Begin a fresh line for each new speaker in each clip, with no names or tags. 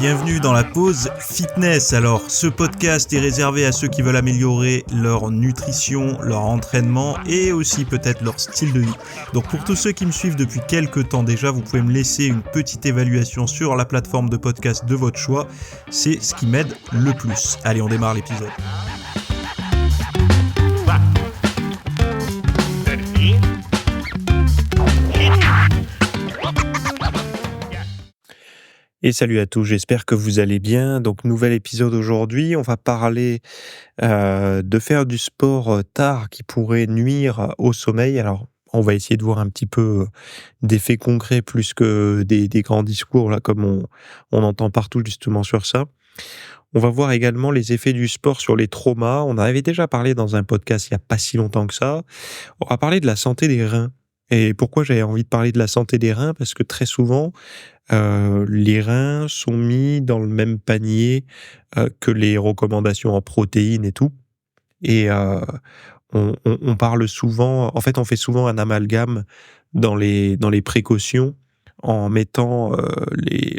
Bienvenue dans la pause fitness. Alors, ce podcast est réservé à ceux qui veulent améliorer leur nutrition, leur entraînement et aussi peut-être leur style de vie. Donc pour tous ceux qui me suivent depuis quelques temps déjà, vous pouvez me laisser une petite évaluation sur la plateforme de podcast de votre choix. C'est ce qui m'aide le plus. Allez, on démarre l'épisode. Et salut à tous, j'espère que vous allez bien. Donc nouvel épisode aujourd'hui, on va parler de faire du sport tard qui pourrait nuire au sommeil. Alors on va essayer de voir un petit peu des faits concrets plus que des grands discours là comme on entend partout justement sur ça. On va voir également les effets du sport sur les traumas. On en avait déjà parlé dans un podcast il n'y a pas si longtemps que ça. On va parler de la santé des reins. Et pourquoi j'avais envie de parler de la santé des reins? Parce que très souvent, les reins sont mis dans le même panier, que les recommandations en protéines et tout et on parle souvent en fait, on fait souvent un amalgame dans les précautions en mettant,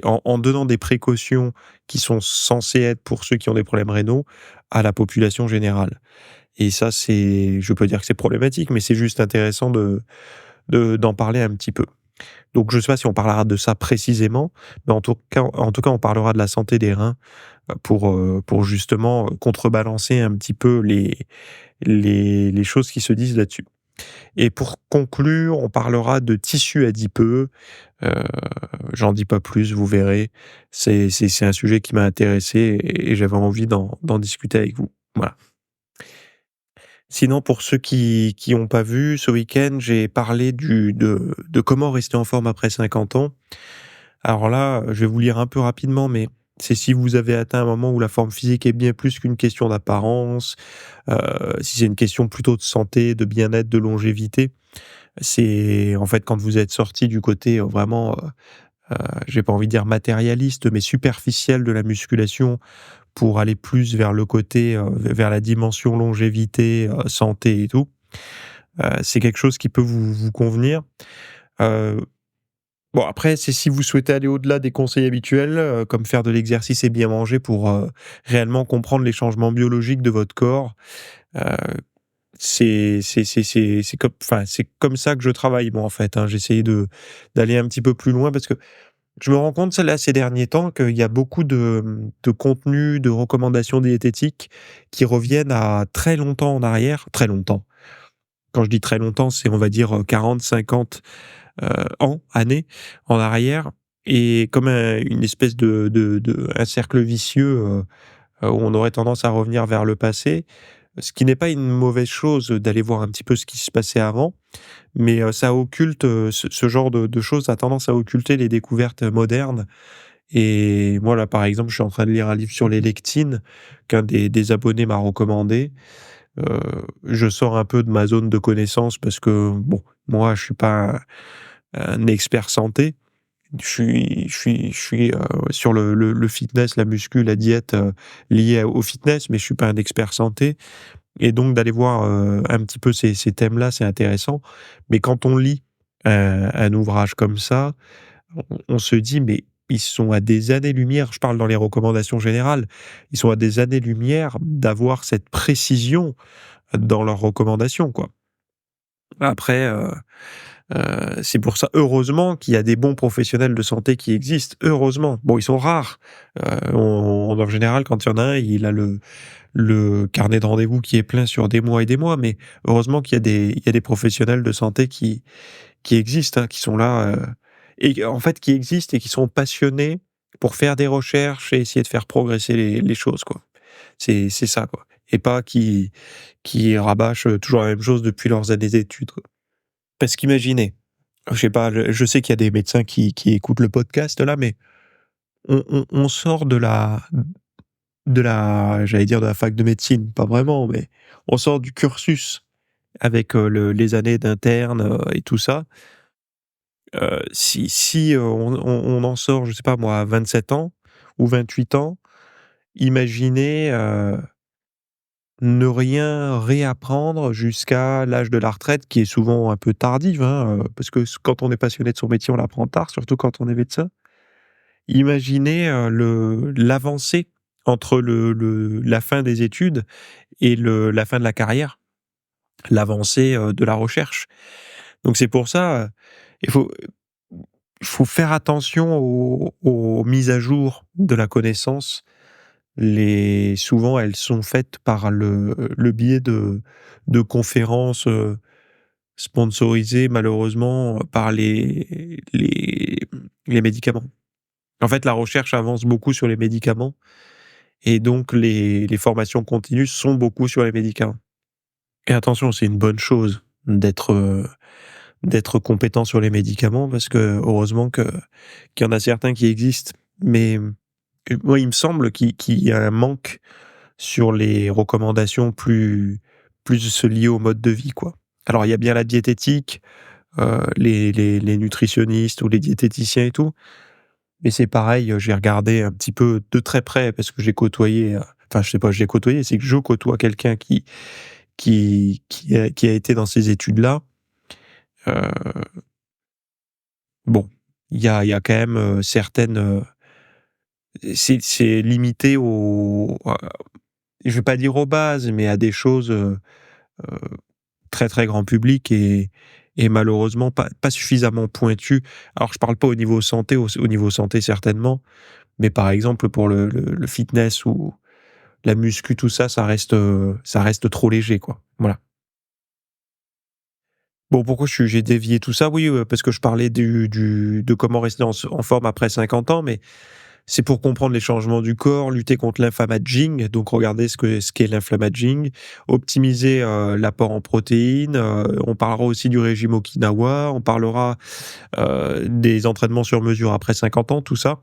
en donnant des précautions qui sont censées être pour ceux qui ont des problèmes rénaux à la population générale et ça, je peux dire que c'est problématique, mais c'est juste intéressant d'en parler un petit peu. Donc je ne sais pas si on parlera de ça précisément, mais en tout cas, on parlera de la santé des reins pour justement contrebalancer un petit peu les choses qui se disent là-dessus. Et pour conclure, on parlera de tissu adipeux. Euh, J'en dis pas plus, vous verrez. C'est un sujet qui m'a intéressé et j'avais envie d'en discuter avec vous. Voilà. Sinon, pour ceux qui ont pas vu, ce week-end, j'ai parlé de comment rester en forme après 50 ans. Alors là, je vais vous lire un peu rapidement, mais c'est si vous avez atteint un moment où la forme physique est bien plus qu'une question d'apparence, si c'est une question plutôt de santé, de bien-être, de longévité. C'est en fait quand vous êtes sorti du côté vraiment, j'ai pas envie de dire matérialiste, mais superficiel de la musculation pour aller plus vers le côté, vers la dimension longévité, santé et tout. C'est quelque chose qui peut vous convenir. Heu, bon après, c'est si vous souhaitez aller au-delà des conseils habituels, comme faire de l'exercice et bien manger pour, réellement comprendre les changements biologiques de votre corps. Heu, c'est comme ça que je travaille moi, en fait, hein. J'essaye d'aller un petit peu plus loin parce que je me rends compte, ça là, ces derniers temps, qu'il y a beaucoup de contenus, de recommandations diététiques qui reviennent à très longtemps en arrière. Très longtemps. Quand je dis très longtemps, c'est on va dire, 40-50 années en arrière et comme une espèce de un cercle vicieux, où on aurait tendance à revenir vers le passé. Ce qui n'est pas une mauvaise chose d'aller voir un petit peu ce qui se passait avant, mais ça occulte, ce genre de choses a tendance à occulter les découvertes modernes et moi, là, par exemple, je suis en train de lire un livre sur les lectines qu'un des abonnés m'a recommandé. Heu, je sors un peu de ma zone de connaissance parce que, bon, moi, je suis pas un expert santé. Je suis, sur le fitness, la muscu, la diète, liée au fitness, mais je suis pas un expert santé et donc d'aller voir, un petit peu ces thèmes-là, c'est intéressant. Mais quand on lit un ouvrage comme ça, on se dit: «Mais ils sont à des années-lumière», je parle dans les recommandations générales, ils sont à des années-lumière d'avoir cette précision dans leurs recommandations, quoi. Après, c'est pour ça, heureusement qu'il y a des bons professionnels de santé qui existent, heureusement. Bon, ils sont rares, en général, quand il y en a un, il a le carnet de rendez-vous qui est plein sur des mois et des mois, mais heureusement qu'il y a des professionnels de santé qui existent, hein, qui sont là, et en fait, qui existent et qui sont passionnés pour faire des recherches et essayer de faire progresser les choses, quoi. C'est ça, quoi et pas qui rabâchent, toujours la même chose depuis leurs années d'études, quoi. Parce qu'imaginez, je sais pas, je sais qu'il y a des médecins qui écoutent le podcast là, mais on sort de la j'allais dire de la fac de médecine, pas vraiment, mais on sort du cursus avec, les années d'interne, et tout ça. Si on en sort, je sais pas moi, à 27 ans ou 28 ans, imaginez, ne rien réapprendre jusqu'à l'âge de la retraite qui est souvent un peu tardive, hein, parce que quand on est passionné de son métier, on l'apprend tard, surtout quand on est médecin Imaginez, l'avancée entre la fin des études et la fin de la carrière, l'avancée, de la recherche. Donc c'est pour ça, il faut faire attention aux mises à jour de la connaissance. Souvent, elles sont faites par le biais de conférences, sponsorisées malheureusement par les médicaments. En fait, la recherche avance beaucoup sur les médicaments et donc les formations continues sont beaucoup sur les médicaments. Et attention, c'est une bonne chose d'être compétent sur les médicaments parce que heureusement qu'il y en a certains qui existent. Mais moi, il me semble qu'il y a un manque sur les recommandations plus liées au mode de vie, quoi. Alors, il y a bien la diététique, les nutritionnistes ou les diététiciens et tout, mais c'est pareil, j'ai regardé un petit peu de très près parce que j'ai côtoyé, enfin, je sais pas, j'ai côtoyé, c'est que je côtoie quelqu'un qui a été dans ces études-là. Heu, bon, il y a quand même, certaines, c'est limité je vais pas dire aux bases, mais à des choses, heu, très, très grand public et malheureusement pas suffisamment pointues. Alors je parle pas au niveau santé, au niveau santé certainement, mais par exemple pour le fitness ou la muscu, tout ça, ça reste trop léger, quoi. Voilà. Bon, pourquoi j'ai dévié tout ça? Oui, parce que je parlais de comment rester en forme après 50 ans, mais c'est pour comprendre les changements du corps, lutter contre l'inflammaging, donc regardez ce qu'est l'inflammaging, optimiser, l'apport en protéines, on parlera aussi du régime Okinawa, on parlera, des entraînements sur mesure après 50 ans, tout ça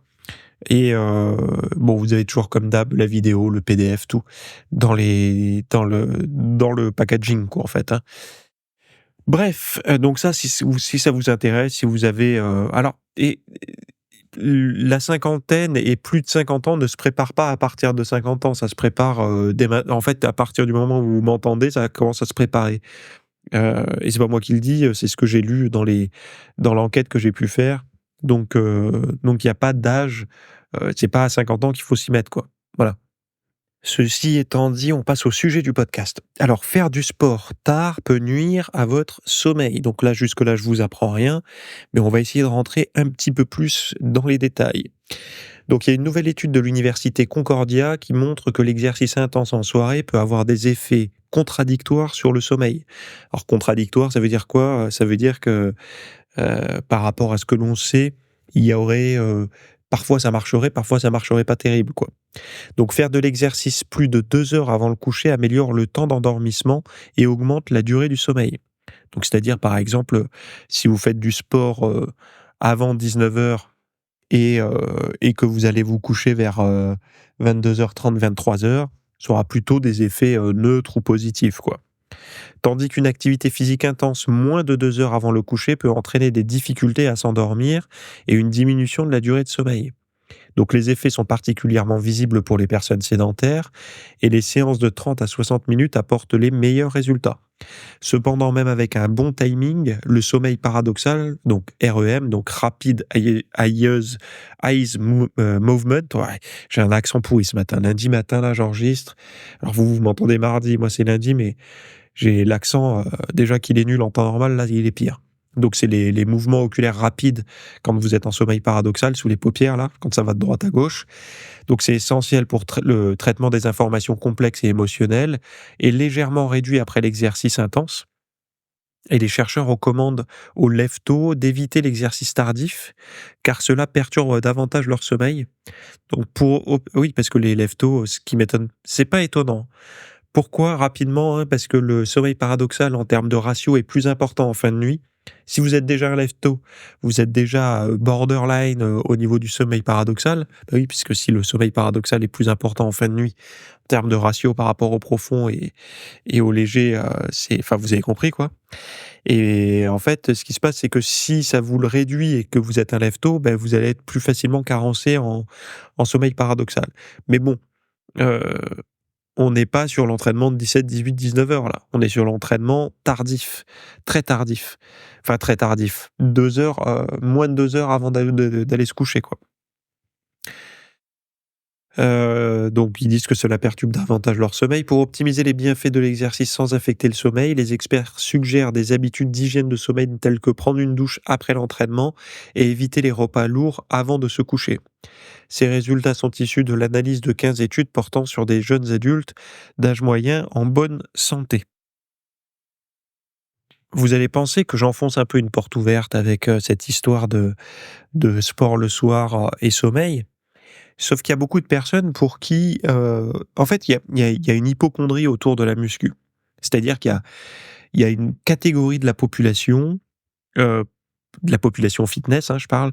et bon, vous avez toujours comme d'hab la vidéo, le PDF, tout dans le packaging quoi, en fait, hein. Bref, donc ça, si ça vous intéresse, si vous avez, alors la cinquantaine et plus de 50 ans ne se prépare pas à partir de 50 ans, ça se prépare, dès maint en fait, à partir du moment où vous m'entendez, ça commence à se préparer, et c'est pas moi qui le dis, c'est ce que j'ai lu dans l'enquête que j'ai pu faire, donc il y a pas d'âge, c'est pas à 50 ans qu'il faut s'y mettre, quoi. Voilà. Ceci étant dit, on passe au sujet du podcast. Alors, faire du sport tard peut nuire à votre sommeil. Donc là, jusque-là, je vous apprends rien, mais on va essayer de rentrer un petit peu plus dans les détails. Donc, il y a une nouvelle étude de l'université Concordia qui montre que l'exercice intense en soirée peut avoir des effets contradictoires sur le sommeil. Alors, contradictoire, ça veut dire quoi? Ça veut dire que par rapport à ce que l'on sait, il y aurait, parfois ça marcherait pas terrible, quoi. Donc faire de l'exercice plus de 2 heures avant le coucher améliore le temps d'endormissement et augmente la durée du sommeil. Donc c'est-à-dire par exemple, si vous faites du sport, avant 19 heures et que vous allez vous coucher vers, 22h30-23 heures, ça aura plutôt des effets, neutres ou positifs, quoi. Tandis qu'une activité physique intense moins de 2 heures avant le coucher peut entraîner des difficultés à s'endormir et une diminution de la durée de sommeil. Donc les effets sont particulièrement visibles pour les personnes sédentaires et les séances de 30 à 60 minutes apportent les meilleurs résultats. Cependant, même avec un bon timing, le sommeil paradoxal, donc REM, donc Rapid Eye Movement, ouais, j'ai un accent pourri ce matin, lundi matin là j'enregistre, alors vous m'entendez mardi, moi c'est lundi, mais j'ai l'accent, déjà qu'il est nul en temps normal, là il est pire. Donc c'est les mouvements oculaires rapides quand vous êtes en sommeil paradoxal sous les paupières là, quand ça va de droite à gauche. Donc c'est essentiel pour le traitement des informations complexes et émotionnelles et légèrement réduit après l'exercice intense. Et les chercheurs recommandent aux lève-tôt d'éviter l'exercice tardif, car cela perturbe davantage leur sommeil. Donc oui, parce que les lève-tôt, ce qui m'étonne, c'est pas étonnant. Pourquoi? Rapidement, hein, parce que le sommeil paradoxal en termes de ratio est plus important en fin de nuit. Si vous êtes déjà un lève-tôt, vous êtes déjà, borderline, au niveau du sommeil paradoxal. Bah oui, puisque si le sommeil paradoxal est plus important en fin de nuit, en termes de ratio par rapport au profond et au léger, enfin vous avez compris quoi. Et en fait, ce qui se passe, c'est que si ça vous le réduit et que vous êtes un lève-tôt, ben vous allez être plus facilement carencé en sommeil paradoxal. Mais bon, heu on n'est pas sur l'entraînement de 17-18-19 heures là. On est sur l'entraînement tardif, très tardif. Enfin très tardif, 2 heures, moins de 2 heures avant d'aller se coucher, quoi. Donc ils disent que cela perturbe davantage leur sommeil. Pour optimiser les bienfaits de l'exercice sans affecter le sommeil, les experts suggèrent des habitudes d'hygiène de sommeil telles que prendre une douche après l'entraînement et éviter les repas lourds avant de se coucher. Ces résultats sont issus de l'analyse de 15 études portant sur des jeunes adultes d'âge moyen en bonne santé. Vous allez penser que j'enfonce un peu une porte ouverte avec cette histoire de sport le soir et sommeil. Sauf qu'il y a beaucoup de personnes pour qui, en fait, il y a une hypocondrie autour de la muscu. C'est-à-dire qu'il y a une catégorie de la population fitness, hein, je parle,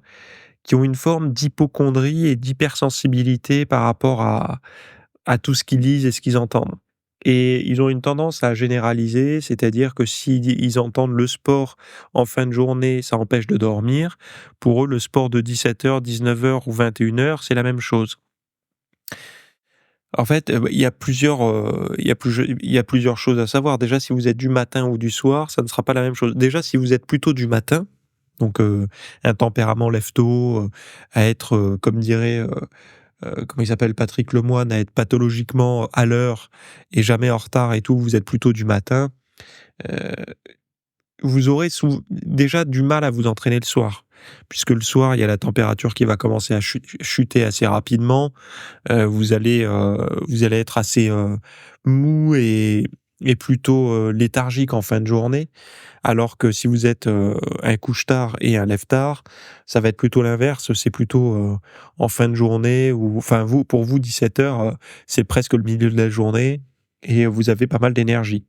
qui ont une forme d'hypocondrie et d'hypersensibilité par rapport à tout ce qu'ils lisent et ce qu'ils entendent. Et ils ont une tendance à généraliser, c'est-à-dire que si ils entendent le sport en fin de journée, ça empêche de dormir. Pour eux, le sport de 17h, 19h ou 21h, c'est la même chose. En fait, il y a plusieurs choses à savoir. Déjà, si vous êtes du matin ou du soir, ça ne sera pas la même chose. Déjà, si vous êtes plutôt du matin, donc un tempérament lève-tôt, à être, comme dirait, comment il s'appelle? Patrick Lemoine, à être pathologiquement à l'heure et jamais en retard et tout, vous êtes plutôt du matin, heu, vous aurez déjà du mal à vous entraîner le soir. Puisque le soir, il y a la température qui va commencer à chuter assez rapidement. Vous allez être assez, mou et plutôt, léthargique en fin de journée. Alors que si vous êtes, un couche-tard et un lève-tard, ça va être plutôt l'inverse. C'est plutôt, en fin de journée ou enfin pour vous 17h, c'est presque le milieu de la journée et vous avez pas mal d'énergie.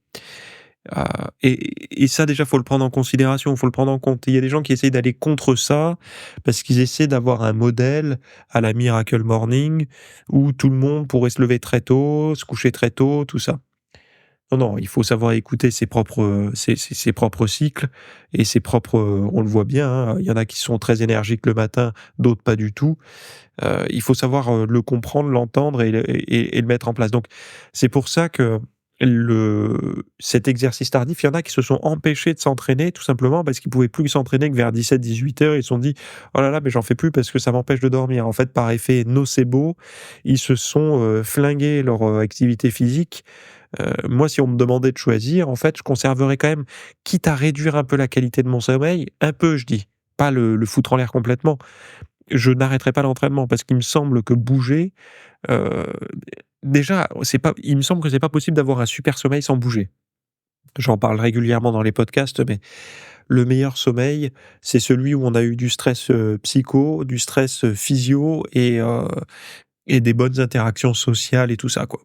Et ça déjà, faut le prendre en considération, faut le prendre en compte. Il y a des gens qui essayent d'aller contre ça, parce qu'ils essaient d'avoir un modèle à la Miracle Morning, où tout le monde pourrait se lever très tôt, se coucher très tôt, tout ça. Non, non, il faut savoir écouter ses propres cycles et ses propres, on le voit bien, hein, il y en a qui sont très énergiques le matin, d'autres pas du tout. Il faut savoir, le comprendre, l'entendre et le mettre en place. Donc c'est pour ça que cet exercice tardif, il y en a qui se sont empêchés de s'entraîner tout simplement parce qu'ils pouvaient plus s'entraîner que vers 17-18 heures. Ils se sont dit: «Oh là là, mais j'en fais plus parce que ça m'empêche de dormir». En fait, par effet nocebo, ils se sont, flingués leur, activité physique. Moi, si on me demandait de choisir, en fait, je conserverais quand même, quitte à réduire un peu la qualité de mon sommeil, un peu je dis, pas le foutre en l'air complètement, je n'arrêterai pas l'entraînement parce qu'il me semble que bouger, heu, déjà, c'est pas il me semble que c'est pas possible d'avoir un super sommeil sans bouger. J'en parle régulièrement dans les podcasts, mais le meilleur sommeil, c'est celui où on a eu du stress, psycho, du stress, physio et des bonnes interactions sociales et tout ça, quoi.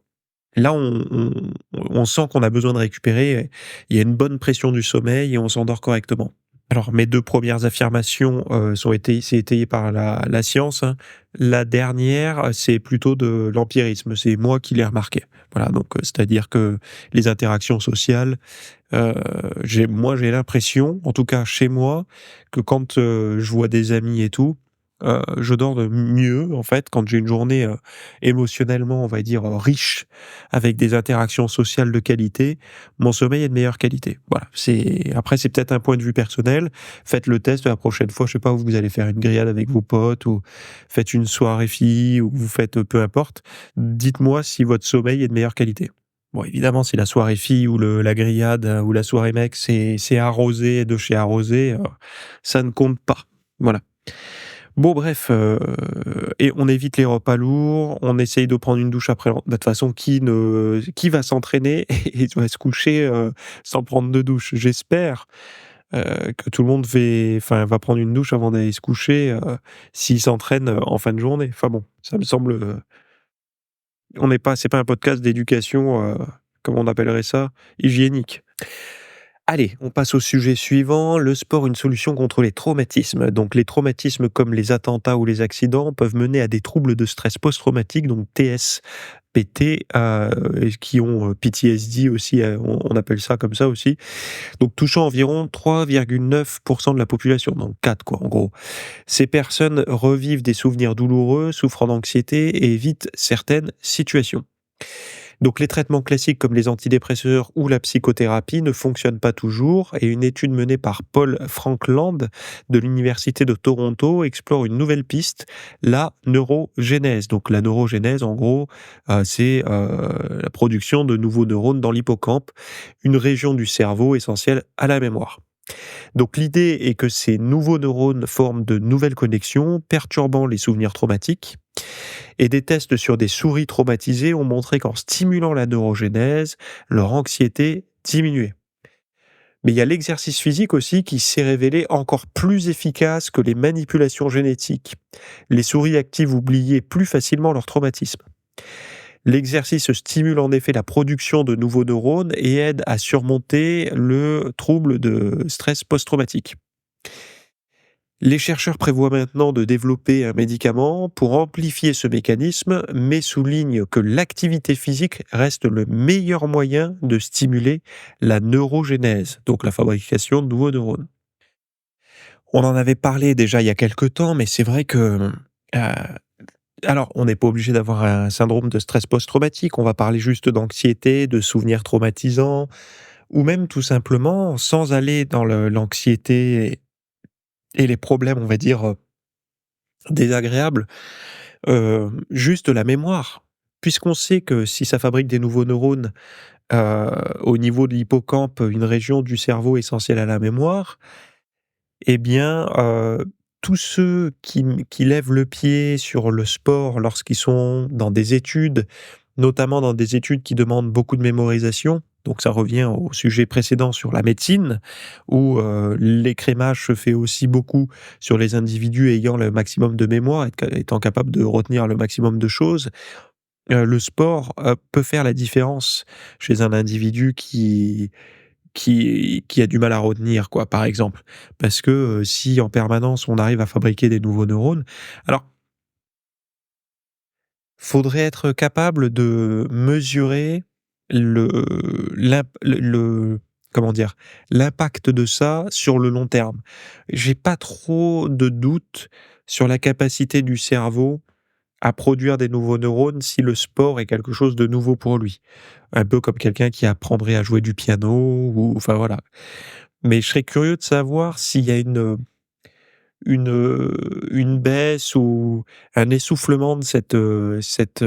Là, on sent qu'on a besoin de récupérer, il y a une bonne pression du sommeil et on s'endort correctement. Alors mes 2 premières affirmations, c'est étayé par la science, hein. La dernière, c'est plutôt de l'empirisme, c'est moi qui l'ai remarqué. Voilà, donc c'est-à-dire que les interactions sociales, j'ai l'impression, en tout cas chez moi, que quand, je vois des amis et tout, je dors de mieux, en fait, quand j'ai une journée, émotionnellement, on va dire, riche, avec des interactions sociales de qualité, mon sommeil est de meilleure qualité. Voilà, c'est peut-être un point de vue personnel. Faites le test la prochaine fois, je sais pas, où vous allez faire une grillade avec vos potes ou faites une soirée filles ou vous faites, peu importe. Dites-moi si votre sommeil est de meilleure qualité. Bon, évidemment, si la soirée fille ou la grillade, ou la soirée mec, c'est arrosé de chez arrosé, ça ne compte pas. Voilà. Bon bref, et on évite les repas lourds, on essaye de prendre une douche après de toute façon, qui va s'entraîner et va se coucher, sans prendre de douche? J'espère, que tout le monde va prendre une douche avant d'aller se coucher, s'il s'entraîne, en fin de journée. Enfin bon, ça me semble, c'est pas un podcast d'éducation, comment on appellerait ça? Hygiénique. Allez, on passe au sujet suivant, le sport, une solution contre les traumatismes. Donc les traumatismes comme les attentats ou les accidents peuvent mener à des troubles de stress post-traumatique, donc TSPT, et qui ont PTSD aussi, on appelle ça comme ça aussi, donc touchant environ 3,9% de la population, donc 4 quoi en gros. Ces personnes revivent des souvenirs douloureux, souffrant d'anxiété et évitent certaines situations. Donc les traitements classiques comme les antidépresseurs ou la psychothérapie ne fonctionnent pas toujours et une étude menée par Paul Frankland de l'Université de Toronto explore une nouvelle piste, la neurogénèse. Donc la neurogénèse, en gros, c'est la production de nouveaux neurones dans l'hippocampe, une région du cerveau essentielle à la mémoire. Donc l'idée est que ces nouveaux neurones forment de nouvelles connexions, perturbant les souvenirs traumatiques. Et des tests sur des souris traumatisées ont montré qu'en stimulant la neurogénèse, leur anxiété diminuait. Mais il y a l'exercice physique aussi qui s'est révélé encore plus efficace que les manipulations génétiques. Les souris actives oubliaient plus facilement leur traumatisme. L'exercice stimule en effet la production de nouveaux neurones et aide à surmonter le trouble de stress post-traumatique. Les chercheurs prévoient maintenant de développer un médicament pour amplifier ce mécanisme, mais soulignent que l'activité physique reste le meilleur moyen de stimuler la neurogénèse, donc la fabrication de nouveaux neurones. On en avait parlé déjà il y a quelque temps, mais c'est vrai que euh, alors, on n'est pas obligé d'avoir un syndrome de stress post-traumatique. On va parler juste d'anxiété, de souvenirs traumatisants, ou même tout simplement, sans aller dans l'anxiété et les problèmes, on va dire, désagréables, juste la mémoire. Puisqu'on sait que si ça fabrique des nouveaux neurones, au niveau de l'hippocampe, une région du cerveau essentielle à la mémoire, eh bien, tous ceux qui lèvent le pied sur le sport lorsqu'ils sont dans des études, notamment dans des études qui demandent beaucoup de mémorisation, donc ça revient au sujet précédent sur la médecine, où, l'écrémage se fait aussi beaucoup sur les individus ayant le maximum de mémoire, étant capable de retenir le maximum de choses. Le sport, peut faire la différence chez un individu qui a du mal à retenir quoi, par exemple. Parce que, si en permanence on arrive à fabriquer des nouveaux neurones, alors faudrait être capable de mesurer le le comment dire? L'impact de ça sur le long terme. J'ai pas trop de doute sur la capacité du cerveau à produire des nouveaux neurones si le sport est quelque chose de nouveau pour lui. Un peu comme quelqu'un qui apprendrait à jouer du piano ou enfin voilà. Mais je serais curieux de savoir s'il y a une baisse ou un essoufflement de cette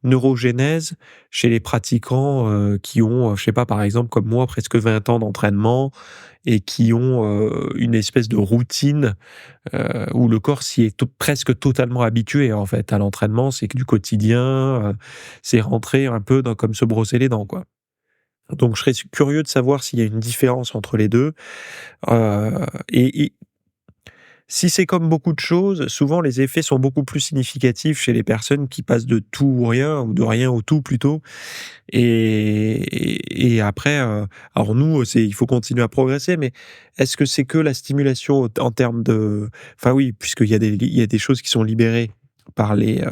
neurogénèse chez les pratiquants, qui ont, je sais pas, par exemple, comme moi, presque 20 ans d'entraînement et qui ont, une espèce de routine, où le corps s'y est presque totalement habitué, en fait, à l'entraînement. C'est que du quotidien, c'est rentrer un peu dans comme se brosser les dents, quoi. Donc je serais curieux de savoir s'il y a une différence entre les 2. Et si c'est comme beaucoup de choses, souvent les effets sont beaucoup plus significatifs chez les personnes qui passent de tout au rien ou de rien au tout plutôt. Et après, alors nous, c'est il faut continuer à progresser, mais est-ce que c'est que la stimulation en termes de enfin oui, puisqu'il y a des choses qui sont libérées par les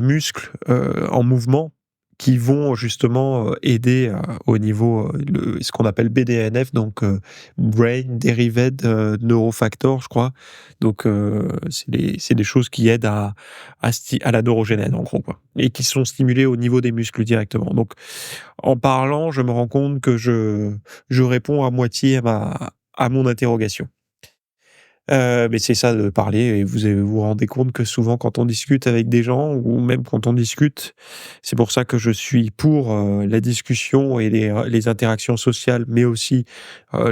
muscles, en mouvement qui vont justement, aider, au niveau, ce qu'on appelle BDNF donc Brain Derived, Neurofactor je crois. Donc c'est des choses qui aident à la neurogénèse en gros quoi et qui sont stimulées au niveau des muscles directement. Donc en parlant, je me rends compte que je réponds à moitié à mon interrogation. Mais c'est ça de parler et vous rendez compte que souvent quand on discute avec des gens ou même quand on discute, c'est pour ça que je suis pour, la discussion et les interactions sociales, mais aussi,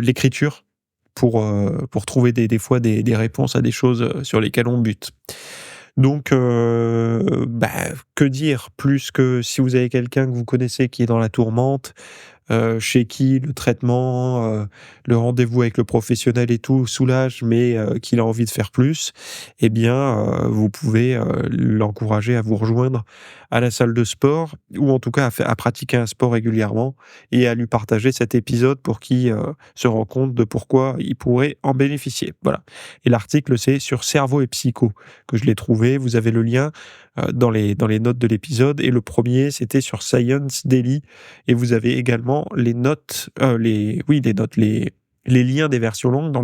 l'écriture pour trouver des fois des réponses à des choses, sur lesquelles on bute. Donc bah, que dire? Plus que si vous avez quelqu'un que vous connaissez qui est dans la tourmente, chez qui le traitement, le rendez-vous avec le professionnel et tout soulage, mais qu'il a envie de faire plus, eh bien, vous pouvez, l'encourager à vous rejoindre à la salle de sport ou en tout cas à pratiquer un sport régulièrement et à lui partager cet épisode pour qu'il, se rend compte de pourquoi il pourrait en bénéficier. Voilà et l'article, c'est sur Cerveau et psycho que je l'ai trouvé. Vous avez le lien, dans les notes de l'épisode et le premier c'était sur Science Daily et vous avez également les notes, les liens des versions longues dans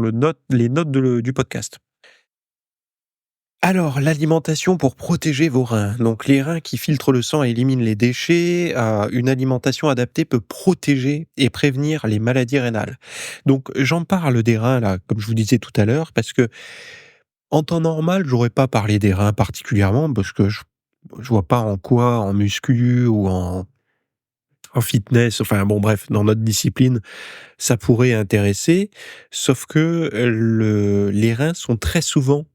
les notes du podcast. Alors, l'alimentation pour protéger vos reins. Donc, les reins qui filtrent le sang et éliminent les déchets, une alimentation adaptée peut protéger et prévenir les maladies rénales. Donc, j'en parle des reins, là, comme je vous disais tout à l'heure, parce que en temps normal, j'aurais pas parlé des reins particulièrement, parce que je vois pas en quoi, en muscu ou en fitness, enfin bon bref, dans notre discipline, ça pourrait intéresser. Sauf que les reins sont très souvent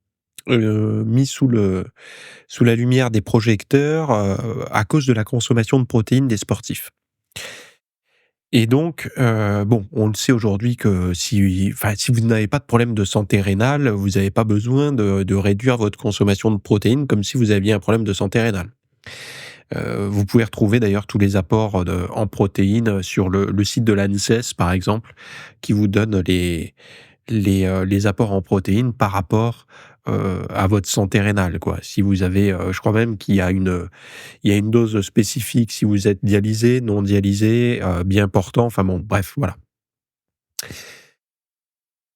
mis sous la lumière des projecteurs, à cause de la consommation de protéines des sportifs. Et donc, bon, on le sait aujourd'hui que si vous n'avez pas de problème de santé rénale, vous n'avez pas besoin de réduire votre consommation de protéines comme si vous aviez un problème de santé rénale. Vous pouvez retrouver d'ailleurs tous les apports en protéines sur le site de l'ANSES, par exemple, qui vous donne les apports en protéines par rapport, à votre santé rénale, quoi. Si vous avez, je crois même il y a une dose spécifique si vous êtes dialysé, non dialysé, bien portant, enfin bon, bref, voilà.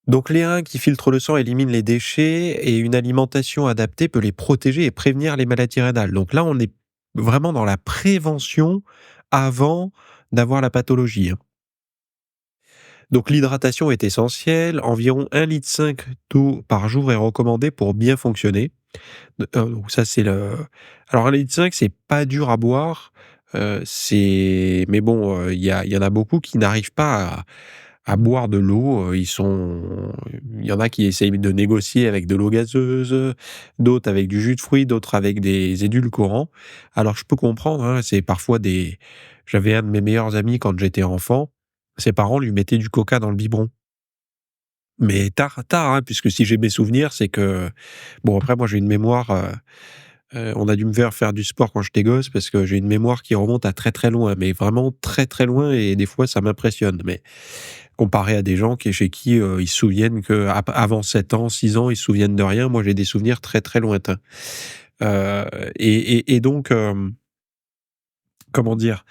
Donc les reins qui filtrent le sang éliminent les déchets et une alimentation adaptée peut les protéger et prévenir les maladies rénales. Donc là, on est vraiment dans la prévention avant d'avoir la pathologie, hein. Donc l'hydratation est essentielle, environ 1,5 litre d'eau par jour est recommandé pour bien fonctionner. Donc ça c'est le alors 1,5 litre c'est pas dur à boire, c'est mais bon, il y en a beaucoup qui n'arrivent pas à boire de l'eau, il y en a qui essayent de négocier avec de l'eau gazeuse, d'autres avec du jus de fruits, d'autres avec des édulcorants. Alors je peux comprendre, hein, c'est parfois des j'avais un de mes meilleurs amis quand j'étais enfant, ses parents lui mettaient du coca dans le biberon. Mais tard, hein, puisque si j'ai mes souvenirs, c'est que bon après moi j'ai une mémoire, on a dû me faire du sport quand j'étais gosse parce que j'ai une mémoire qui remonte à très, très loin, mais vraiment très, très loin et des fois ça m'impressionne. Mais comparé à des gens chez qui, ils se souviennent qu'avant 7 ans, 6 ans, ils se souviennent de rien, moi j'ai des souvenirs très, très lointains. Heu et donc, comment dire?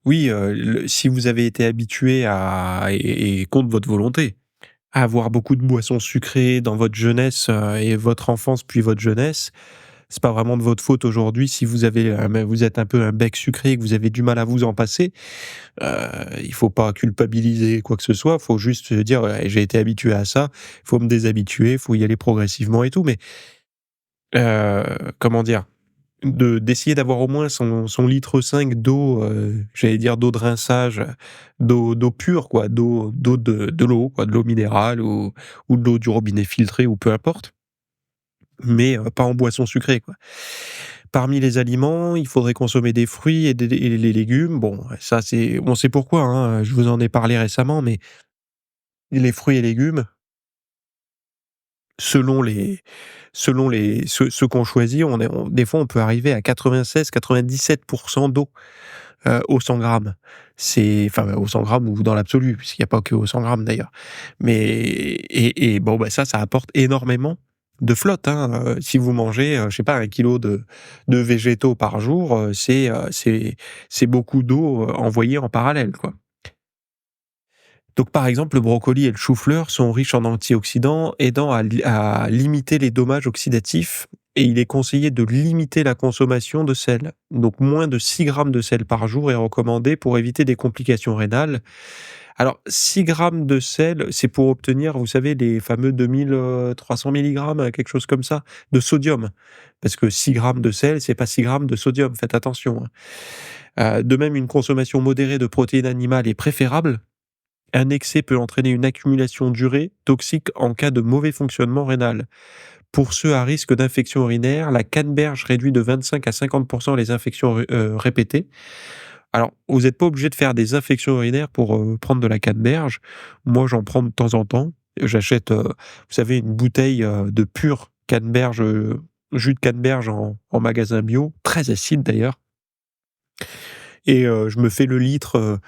Oui, si vous avez été habitué et contre votre volonté, à avoir beaucoup de boissons sucrées dans votre jeunesse, et votre enfance puis votre jeunesse, c'est pas vraiment de votre faute aujourd'hui si vous êtes un peu un bec sucré et que vous avez du mal à vous en passer. Il faut pas culpabiliser quoi que ce soit, faut juste se dire: «Ouais, j'ai été habitué à ça, il faut me déshabituer, il faut y aller progressivement et tout». Mais, comment dire? D'essayer d'avoir au moins son litre 5 d'eau, j'allais dire d'eau de rinçage, d'eau pure quoi, de l'eau quoi, de l'eau minérale ou de l'eau du robinet filtré ou peu importe, mais, pas en boisson sucrée quoi. Parmi les aliments, il faudrait consommer des fruits et les légumes. Bon, ça c'est on sait pourquoi, hein, je vous en ai parlé récemment, mais les fruits et légumes, selon les ceux qu'on choisit, des fois on peut arriver à 96-97 d'eau, au 100 grammes. C'est enfin au 100 grammes ou dans l'absolu, puisqu'il y a pas que au 100 grammes d'ailleurs. Mais bon, bah, ça apporte énormément de flotte, hein, si vous mangez, je sais pas 1 kilo de végétaux par jour, c'est beaucoup d'eau, envoyée en parallèle, quoi. Donc, par exemple, le brocoli et le chou-fleur sont riches en antioxydants, aidant à limiter les dommages oxydatifs et il est conseillé de limiter la consommation de sel. Donc, moins de 6 grammes de sel par jour est recommandé pour éviter des complications rénales. Alors, 6 grammes de sel, c'est pour obtenir, vous savez, les fameux 2300 milligrammes, quelque chose comme ça, de sodium. Parce que 6 grammes de sel, c'est pas 6 grammes de sodium, faites attention, hein. De même, une consommation modérée de protéines animales est préférable. Un excès peut entraîner une accumulation durée toxique en cas de mauvais fonctionnement rénal. Pour ceux à risque d'infection urinaire, la canneberge réduit de 25 à 50 les infections répétées. Alors, vous n'êtes pas obligé de faire des infections urinaires pour, prendre de la canneberge. Moi, j'en prends de temps en temps. J'achète, vous savez, une bouteille, de pur canneberge, jus de canneberge en magasin bio, très acide d'ailleurs et je me fais le litre,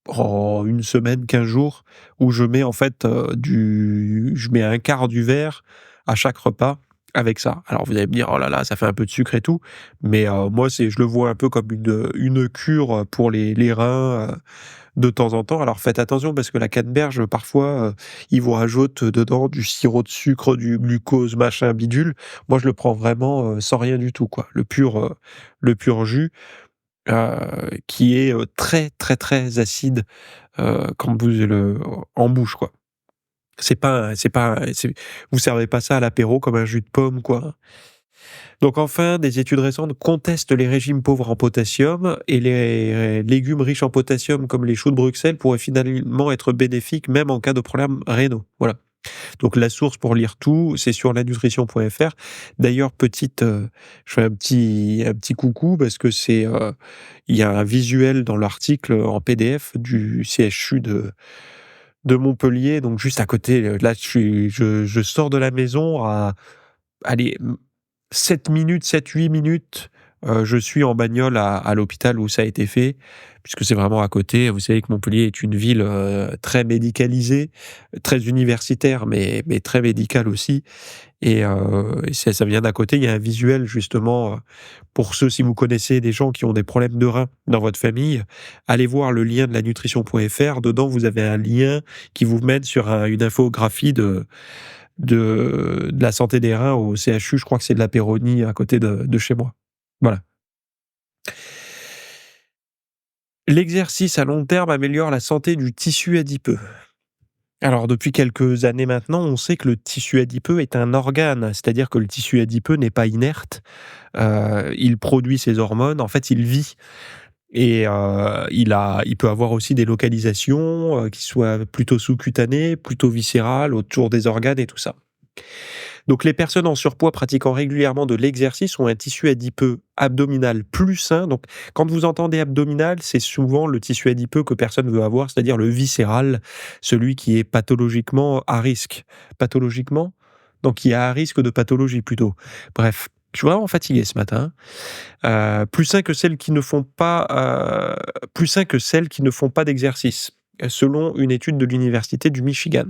en 1 semaine, 15 jours, où je mets en fait, je mets un quart du verre à chaque repas avec ça. Alors vous allez me dire: «Oh là là, ça fait un peu de sucre et tout», mais moi je le vois un peu comme une cure, pour les reins, de temps en temps. Alors faites attention parce que la canneberge parfois, ils vous rajoutent dedans du sirop de sucre, du glucose, machin bidule. Moi je le prends vraiment, sans rien du tout quoi. Le pur jus, qui est, très, très, très acide, quand vous le en bouche quoi. C'est vous servez pas ça à l'apéro comme un jus de pomme quoi. Donc enfin, des études récentes contestent les régimes pauvres en potassium et les légumes riches en potassium comme les choux de Bruxelles pourraient finalement être bénéfiques même en cas de problèmes rénaux. Voilà. Donc la source pour lire tout, c'est sur lanutrition.fr. D'ailleurs, je fais un petit coucou parce que il y a un visuel dans l'article en PDF du CHU de Montpellier, donc juste à côté. Là, je sors de la maison à allez, 7 minutes, 7-8 minutes, je suis en bagnole à l'hôpital où ça a été fait, puisque c'est vraiment à côté. Vous savez que Montpellier est une ville, très médicalisée, très universitaire, mais très médicale aussi et ça vient d'à côté. Il y a un visuel justement, pour ceux si vous connaissez des gens qui ont des problèmes de reins dans votre famille, allez voir le lien de lanutrition.fr. Dedans, vous avez un lien qui vous mène sur une infographie de la santé des reins au CHU, je crois que c'est de la Péronie à côté de chez moi. Voilà. L'exercice à long terme améliore la santé du tissu adipeux. Alors depuis quelques années maintenant, on sait que le tissu adipeux est un organe, c'est-à-dire que le tissu adipeux n'est pas inerte, il produit ses hormones, en fait il vit et il peut avoir aussi des localisations, qui soient plutôt sous-cutanées, plutôt viscérales, autour des organes et tout ça. Donc les personnes en surpoids pratiquant régulièrement de l'exercice ont un tissu adipeux abdominal plus sain. Donc quand vous entendez abdominal, c'est souvent le tissu adipeux que personne veut avoir, c'est-à-dire le viscéral, celui qui est pathologiquement à risque. Pathologiquement? Donc qui est à risque de pathologie plutôt. Bref, je suis vraiment fatigué ce matin. Plus sain que celles qui ne font pas, plus sain que celles qui ne font pas d'exercice, selon une étude de l'université du Michigan.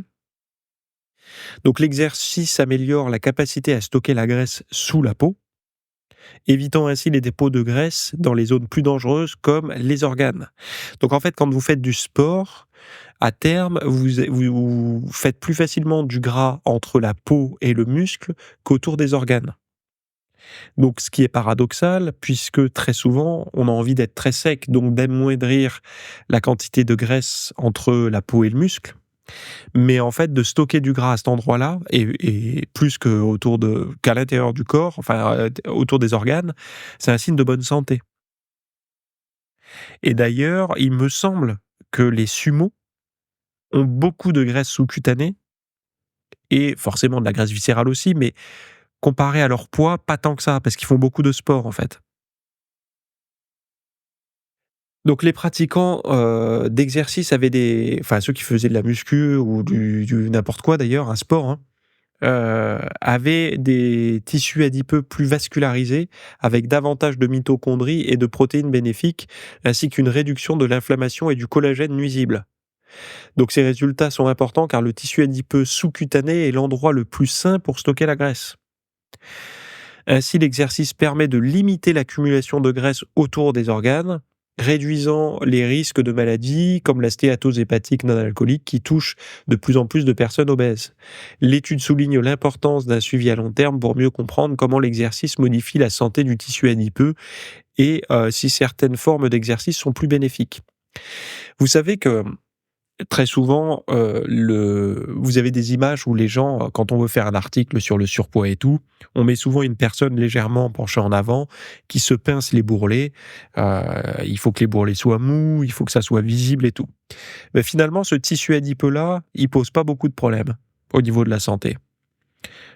Donc l'exercice améliore la capacité à stocker la graisse sous la peau, évitant ainsi les dépôts de graisse dans les zones plus dangereuses comme les organes. Donc en fait, quand vous faites du sport, à terme, vous faites plus facilement du gras entre la peau et le muscle qu'autour des organes. Donc ce qui est paradoxal, puisque très souvent, on a envie d'être très sec, donc d'amoindrir la quantité de graisse entre la peau et le muscle. Mais en fait, de stocker du gras à cet endroit-là et plus qu'à l'intérieur du corps, enfin, autour des organes, c'est un signe de bonne santé. Et d'ailleurs, il me semble que les sumos ont beaucoup de graisse sous-cutanée et forcément de la graisse viscérale aussi, mais comparé à leur poids, pas tant que ça, parce qu'ils font beaucoup de sport, en fait. Donc les pratiquants, d'exercice avaient ceux qui faisaient de la muscu ou du n'importe quoi d'ailleurs, un sport, hein, avaient des tissus adipeux plus vascularisés, avec davantage de mitochondries et de protéines bénéfiques, ainsi qu'une réduction de l'inflammation et du collagène nuisible. Donc ces résultats sont importants car le tissu adipeux sous-cutané est l'endroit le plus sain pour stocker la graisse. Ainsi, l'exercice permet de limiter l'accumulation de graisse autour des organes, réduisant les risques de maladies comme la stéatose hépatique non alcoolique qui touche de plus en plus de personnes obèses. L'étude souligne l'importance d'un suivi à long terme pour mieux comprendre comment l'exercice modifie la santé du tissu adipeux et si certaines formes d'exercice sont plus bénéfiques. Vous savez que très souvent, vous avez des images où les gens, quand on veut faire un article sur le surpoids et tout, on met souvent une personne légèrement penchée en avant qui se pince les bourrelets. Il faut que les bourrelets soient mous, il faut que ça soit visible et tout. Mais finalement, ce tissu adipeux-là, il pose pas beaucoup de problèmes au niveau de la santé.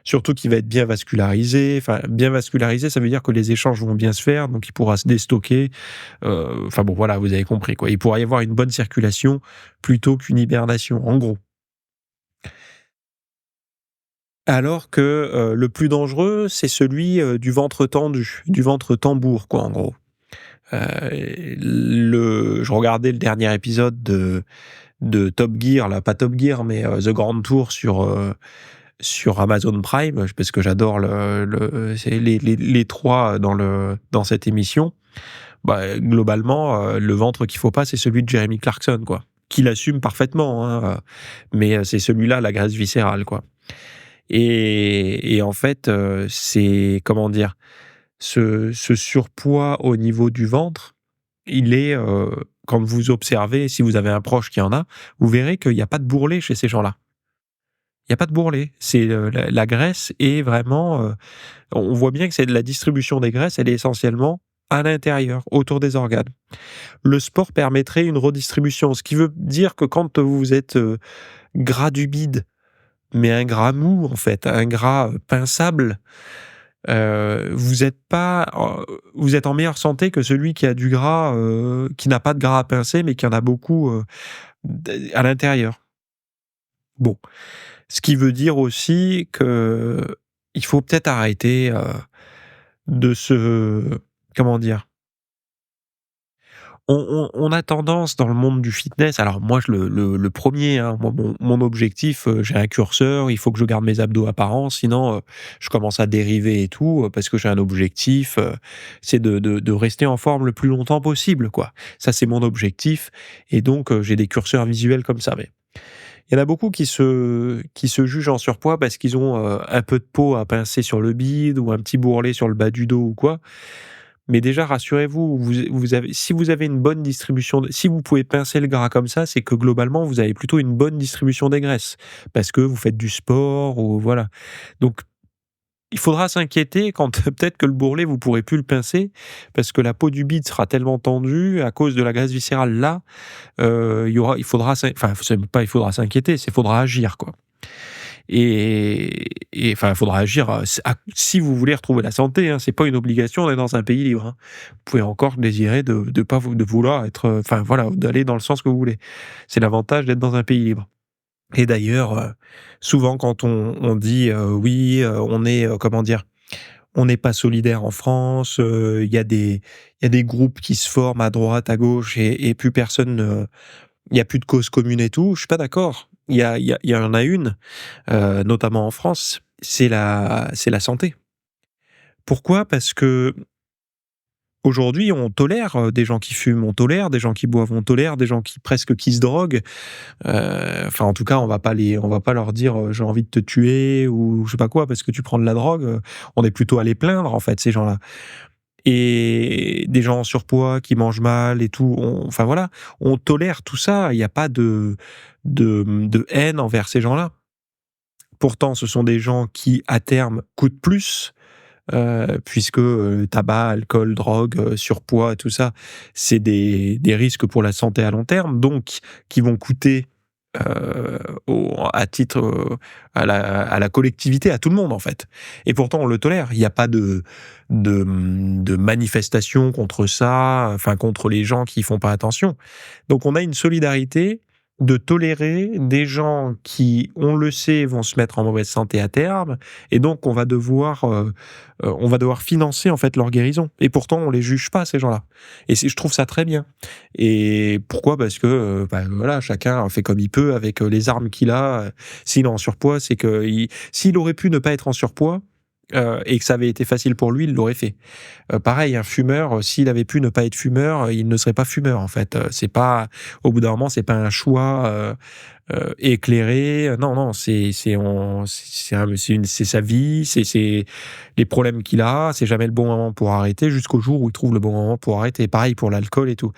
Surtout qu'il va être bien vascularisé. Enfin, bien vascularisé, ça veut dire que les échanges vont bien se faire, donc il pourra se déstocker. Enfin bon, voilà, vous avez compris, quoi. Il pourra y avoir une bonne circulation plutôt qu'une hibernation, en gros. Alors que, le plus dangereux, c'est celui, du ventre tendu, du ventre tambour, quoi, en gros. Je regardais le dernier épisode de Top Gear, là, pas Top Gear, mais The Grand Tour sur Amazon Prime, parce que j'adore c'est les 3 dans cette émission. Bah, globalement, le ventre qu'il faut pas, c'est celui de Jeremy Clarkson, quoi. Qu'il assume parfaitement, hein, mais c'est celui-là, la graisse viscérale, quoi. Et en fait, c'est comment dire? Ce surpoids au niveau du ventre, il est, quand vous observez, si vous avez un proche qui en a, vous verrez qu'il y a pas de bourrelet chez ces gens-là. Il y a pas de bourrelet. C'est, la graisse est vraiment, on voit bien que c'est de la distribution des graisses, elle est essentiellement à l'intérieur, autour des organes. Le sport permettrait une redistribution, ce qui veut dire que quand vous êtes, gras du bide, mais un gras mou en fait, un gras, pinçable, vous êtes pas vous êtes en meilleure santé que celui qui a du gras, qui n'a pas de gras à pincer, mais qui en a beaucoup, à l'intérieur. Bon, ce qui veut dire aussi que il faut peut-être arrêter, de se comment dire? On a tendance dans le monde du fitness, alors moi je le 1er, hein, moi mon objectif, j'ai un curseur, il faut que je garde mes abdos apparents, sinon, je commence à dériver et tout, parce que j'ai un objectif, c'est de rester en forme le plus longtemps possible, quoi. Ça, c'est mon objectif et donc j'ai des curseurs visuels comme ça, mais il y en a beaucoup qui se jugent en surpoids parce qu'ils ont, un peu de peau à pincer sur le bide ou un petit bourrelet sur le bas du dos ou quoi. Mais déjà, rassurez-vous, vous avez si vous avez une bonne distribution si vous pouvez pincer le gras comme ça, c'est que globalement, vous avez plutôt une bonne distribution des graisses. Parce que vous faites du sport ou voilà. Donc, il faudra s'inquiéter quand peut-être que le bourrelet, vous pourrez plus le pincer parce que la peau du bide sera tellement tendue à cause de la graisse viscérale là, il faudra c'est pas il faudra s'inquiéter, c'est il faudra agir, quoi. Et enfin, il faudra agir, si vous voulez retrouver la santé, hein. C'est pas une obligation d'être dans un pays libre, hein. Vous pouvez encore désirer de pas de vouloir être, enfin voilà, d'aller dans le sens que vous voulez. C'est l'avantage d'être dans un pays libre. Et d'ailleurs, souvent quand on dit, «Oui, on est, comment dire? On n'est pas solidaire en France, il y a des groupes qui se forment à droite, à gauche et plus personne il y a plus de cause commune et tout». Je suis pas d'accord. Il y en a une, notamment en France, c'est la santé. Pourquoi? Parce qu'aujourd'hui, on tolère, des gens qui fument, on tolère des gens qui boivent, on tolère des gens qui se droguent. Enfin, en tout cas, on va pas leur dire, «J'ai envie de te tuer» ou je sais pas quoi, parce que tu prends de la drogue, on est plutôt à les plaindre, en fait, ces gens-là. Et des gens en surpoids qui mangent mal et tout, enfin voilà, on tolère tout ça, il y a pas de haine envers ces gens-là. Pourtant, ce sont des gens qui, à terme, coûtent plus, puisque, tabac, alcool, drogue, surpoids, tout ça, c'est des risques pour la santé à long terme, donc qui vont coûter, à titre, à la collectivité, à tout le monde, en fait. Et pourtant, on le tolère. Il n'y a pas de manifestation contre ça, enfin, contre les gens qui font pas attention. Donc on a une solidarité de tolérer des gens qui, on le sait, vont se mettre en mauvaise santé à terme et donc on va devoir financer, en fait, leur guérison et pourtant on les juge pas ces gens-là et je trouve ça très bien et pourquoi? Parce que, bah, voilà, chacun fait comme il peut avec, les armes qu'il a, s'il est en surpoids, c'est que s'il aurait pu ne pas être en surpoids, et que ça avait été facile pour lui, il l'aurait fait. Pareil, un fumeur, s'il avait pu ne pas être fumeur, il ne serait pas fumeur, en fait. C'est pas au bout d'un moment, c'est pas un choix, éclairé. Non, non, c'est sa vie, c'est les problèmes qu'il a, c'est jamais le bon moment pour arrêter jusqu'au jour où il trouve le bon moment pour arrêter. Pareil pour l'alcool et tout.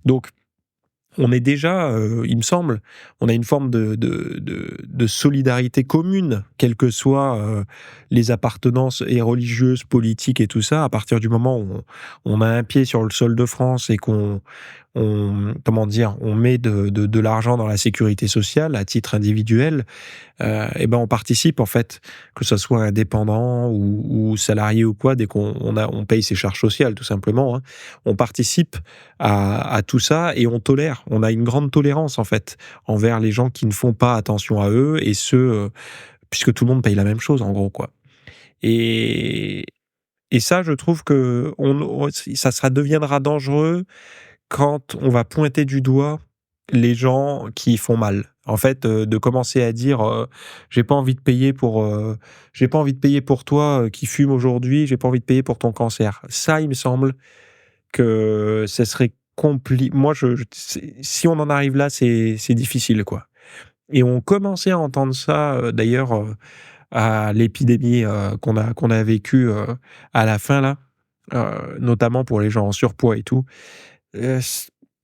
Donc on est déjà, il me semble, on a une forme de solidarité commune, quelles que soient, les appartenances et religieuses, politiques et tout ça. À partir du moment où on a un pied sur le sol de France et comment dire? On met de l'argent dans la sécurité sociale à titre individuel, et ben, on participe en fait, que ça soit indépendant ou salarié ou quoi, dès qu'on paye ses charges sociales tout simplement, hein. On participe à tout ça et on tolère. On a une grande tolérance en fait, envers les gens qui ne font pas attention à eux et puisque tout le monde paye la même chose en gros, quoi. Et ça, je trouve que ça deviendra dangereux quand on va pointer du doigt les gens qui font mal. En fait, de commencer à dire, «J'ai pas envie de payer pour, j'ai pas envie de payer pour toi, qui fume aujourd'hui, j'ai pas envie de payer pour ton cancer». Ça, il me semble que ça serait moi je si on en arrive là, c'est difficile, quoi. Et on commençait à entendre ça, d'ailleurs, à l'épidémie, qu'on a vécue, à la fin là, notamment pour les gens en surpoids et tout.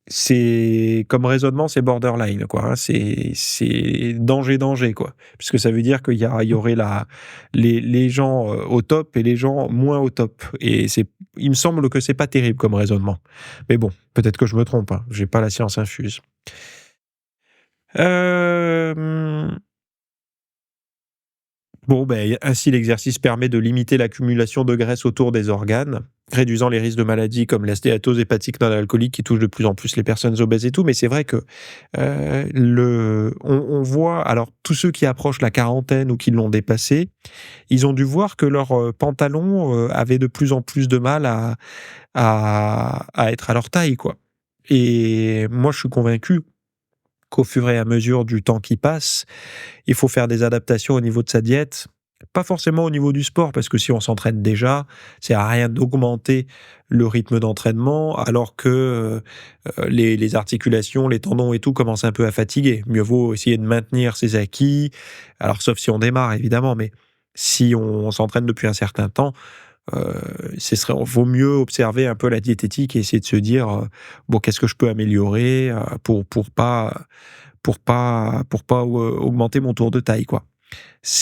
C'est comme raisonnement, c'est borderline, quoi, hein. C'est danger, danger, quoi. Puisque ça veut dire qu'il y aurait les gens, au top et les gens moins au top, et il me semble que c'est pas terrible comme raisonnement. Mais bon, peut-être que je me trompe, hein, j'ai pas la science infuse. Hem Bon, ben, ainsi l'exercice permet de limiter l'accumulation de graisse autour des organes, réduisant les risques de maladies comme la stéatose hépatique non alcoolique qui touche de plus en plus les personnes obèses et tout. Mais c'est vrai que on voit, alors tous ceux qui approchent la quarantaine ou qui l'ont dépassé, ils ont dû voir que leurs pantalons avaient de plus en plus de mal à être à leur taille, quoi. Et moi, je suis convaincu qu'au fur et à mesure du temps qui passe, il faut faire des adaptations au niveau de sa diète. Pas forcément au niveau du sport, parce que si on s'entraîne déjà, c'est à rien d'augmenter le rythme d'entraînement, alors que les articulations, les tendons et tout commencent un peu à fatiguer. Mieux vaut essayer de maintenir ses acquis, alors sauf si on démarre évidemment, mais si on s'entraîne depuis un certain temps, vaut mieux observer un peu la diététique et essayer de se dire bon, qu'est-ce que je peux améliorer pour pas augmenter mon tour de taille, quoi.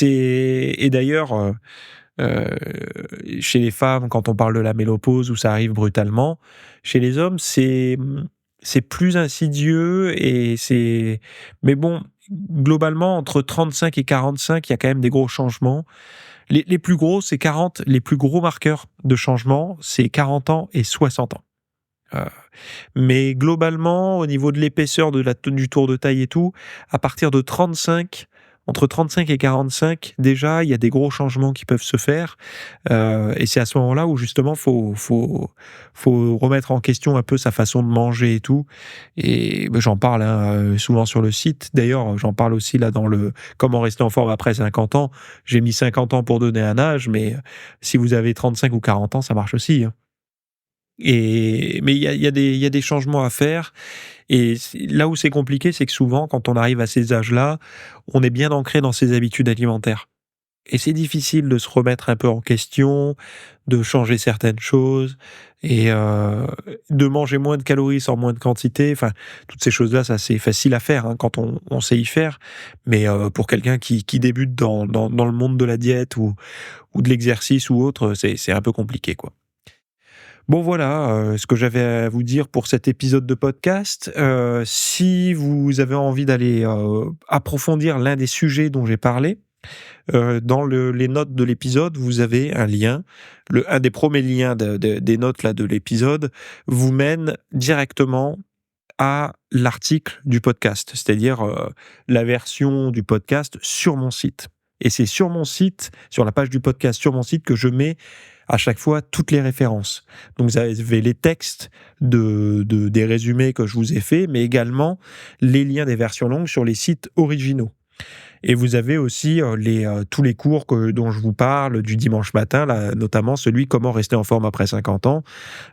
Et d'ailleurs, heu, chez les femmes, quand on parle de la ménopause où ça arrive brutalement, chez les hommes, c'est plus insidieux mais bon, globalement, entre 35 et 45, il y a quand même des gros changements. Les plus gros, c'est 40. Les plus gros marqueurs de changement, c'est 40 ans et 60 ans. Heu, mais globalement, au niveau de l'épaisseur du tour de taille et tout, à partir de 35, entre 35 et 45, déjà, il y a des gros changements qui peuvent se faire, et c'est à ce moment-là où justement faut remettre en question un peu sa façon de manger et tout. Et bah, j'en parle, hein, souvent sur le site. D'ailleurs, j'en parle aussi là dans le «Comment rester en forme après 50 ans». J'ai mis 50 ans pour donner un âge, mais si vous avez 35 ou 40 ans, ça marche aussi, hein. Mais il y a des changements à faire, et là où c'est compliqué, c'est que souvent, quand on arrive à ces âges-là, on est bien ancré dans ses habitudes alimentaires, et c'est difficile de se remettre un peu en question, de changer certaines choses, et de manger moins de calories sans moins de quantité. Enfin, toutes ces choses-là, ça, c'est facile à faire, hein, quand on sait y faire. Mais pour quelqu'un qui débute dans le monde de la diète ou de l'exercice ou autre, c'est un peu compliqué, quoi. Bon, voilà, ce que j'avais à vous dire pour cet épisode de podcast. Si vous avez envie d'aller, approfondir l'un des sujets dont j'ai parlé, dans les notes de l'épisode, vous avez un lien. Un des premiers liens des notes là de l'épisode vous mène directement à l'article du podcast, c'est-à-dire, la version du podcast sur mon site. Et c'est sur mon site, sur la page du podcast sur mon site, que je mets à chaque fois toutes les références. Donc vous avez les textes des résumés que je vous ai faits, mais également les liens des versions longues sur les sites originaux. Et vous avez aussi tous les cours dont je vous parle du dimanche matin, là, notamment celui «Comment rester en forme après 50 ans».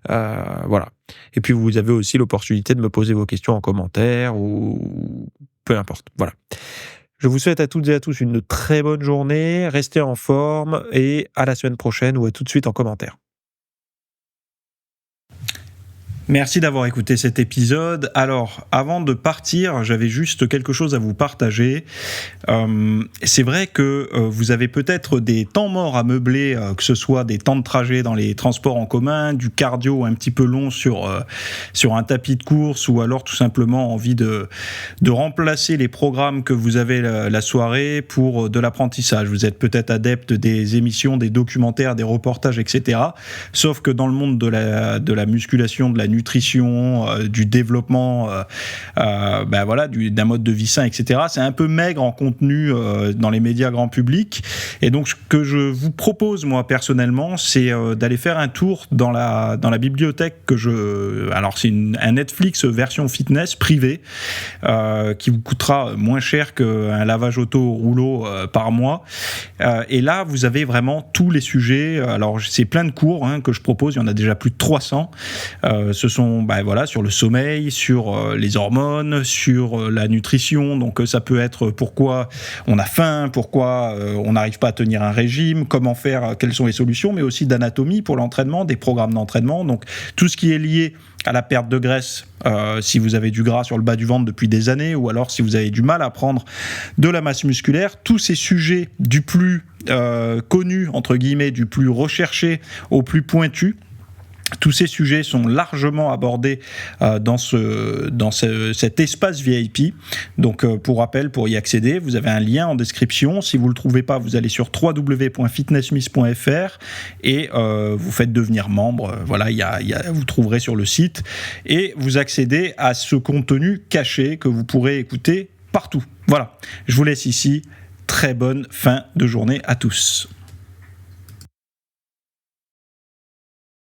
Voilà. Et puis vous avez aussi l'opportunité de me poser vos questions en commentaire ou peu importe. Voilà. Je vous souhaite à toutes et à tous une très bonne journée, restez en forme et à la semaine prochaine, ou à tout de suite en commentaire. Merci d'avoir écouté cet épisode. Alors, avant de partir, j'avais juste quelque chose à vous partager. C'est vrai que vous avez peut-être des temps morts à meubler, que ce soit des temps de trajet dans les transports en commun, du cardio un petit peu long sur un tapis de course, ou alors tout simplement envie de remplacer les programmes que vous avez la soirée pour de l'apprentissage. Vous êtes peut-être adepte des émissions, des documentaires, des reportages, etc. Sauf que dans le monde de la musculation, de la
nutrition, du développement, d'un mode de vie sain, etc. C'est un peu maigre en contenu dans les médias grand public. Et donc, ce que je vous propose, moi, personnellement, c'est d'aller faire un tour dans la bibliothèque alors, c'est un Netflix version fitness privée qui vous coûtera moins cher qu'un lavage auto au rouleau par mois. Et là, vous avez vraiment tous les sujets. Alors, c'est plein de cours que je propose. Il y en a déjà plus de 300. Ce sont sur le sommeil, sur les hormones, sur la nutrition. Donc, ça peut être pourquoi on a faim, pourquoi on n'arrive pas à tenir un régime, comment faire, quelles sont les solutions, mais aussi d'anatomie pour l'entraînement, des programmes d'entraînement. Donc, tout ce qui est lié à la perte de graisse, si vous avez du gras sur le bas du ventre depuis des années, ou alors si vous avez du mal à prendre de la masse musculaire, tous ces sujets du plus connu, entre guillemets, du plus recherché au plus pointu. Tous ces sujets sont largement abordés dans cet espace VIP. Donc, pour rappel, pour y accéder, vous avez un lien en description. Si vous ne le trouvez pas, vous allez sur www.fitnessmiss.fr et vous faites devenir membre. Voilà, vous trouverez sur le site. Et vous accédez à ce contenu caché que vous pourrez écouter partout. Voilà, je vous laisse ici. Très bonne fin de journée à tous.